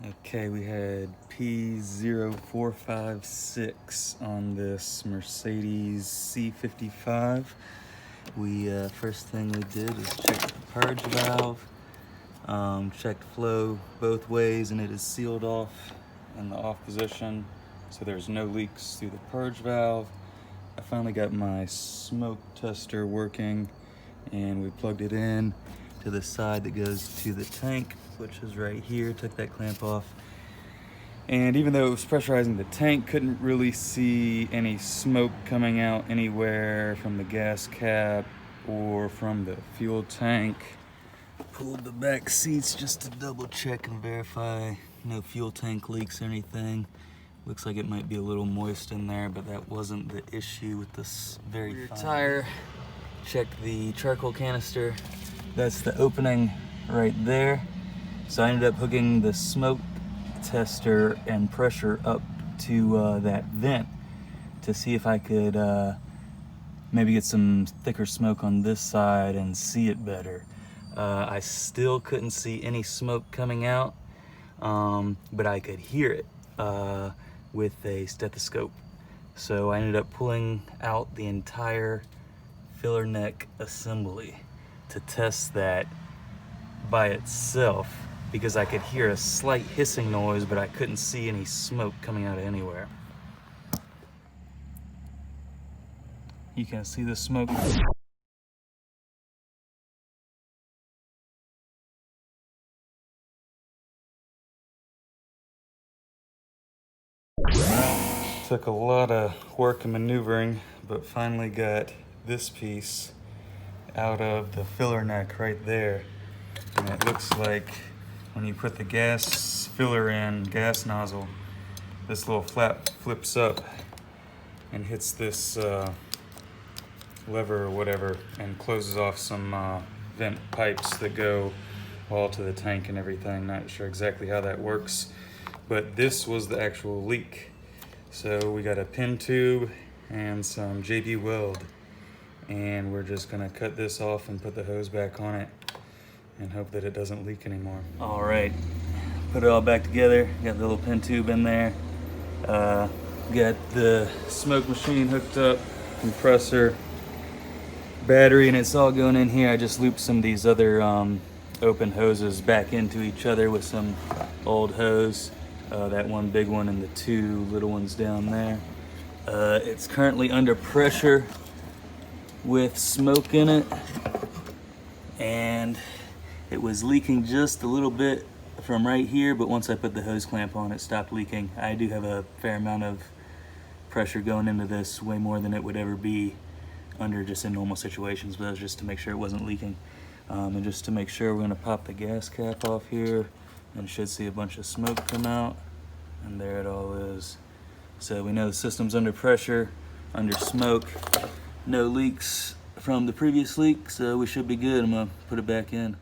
Okay, we had P0456 on this Mercedes C55. First thing we did was check the purge valve, checked flow both ways, and it is sealed off in the off position, so there's no leaks through the purge valve. I finally got my smoke tester working, and we plugged it in to the side that goes to the tank, which is right here. Took that clamp off, and even though it was pressurizing the tank, couldn't really see any smoke coming out anywhere from the gas cap or from the fuel tank. Pulled the back seats just to double check and verify no fuel tank leaks or anything. Looks like it might be a little moist in there, but that wasn't the issue with this very fine tire. Checked the charcoal canister. That's the opening right there. So I ended up hooking the smoke tester and pressure up to that vent to see if I could maybe get some thicker smoke on this side and see it better. I still couldn't see any smoke coming out, but I could hear it with a stethoscope. So I ended up pulling out the entire filler neck assembly to test that by itself, because I could hear a slight hissing noise, but I couldn't see any smoke coming out of anywhere. You can see the smoke. Took a lot of work and maneuvering, but finally got this piece out of the filler neck right there. And it looks like when you put the gas filler in, gas nozzle, this little flap flips up and hits this lever or whatever and closes off some vent pipes that go all to the tank and everything. Not sure exactly how that works, but this was the actual leak. So we got a pin tube and some JB weld, and we're just gonna cut this off and put the hose back on it and hope that it doesn't leak anymore. All right, put it all back together. Got the little pin tube in there. Got the smoke machine hooked up, compressor, battery, and it's all going in here. I just looped some of these other open hoses back into each other with some old hose. That one big one and the two little ones down there. It's currently under pressure with smoke in it, and it was leaking just a little bit from right here, but once I put the hose clamp on, it stopped leaking. I do have a fair amount of pressure going into this, way more than it would ever be under just in normal situations, but that was just to make sure it wasn't leaking. And just to make sure, we're gonna pop the gas cap off here, and should see a bunch of smoke come out, and there it all is. So we know the system's under pressure, under smoke, no leaks from the previous leak, so we should be good. I'm gonna put it back in.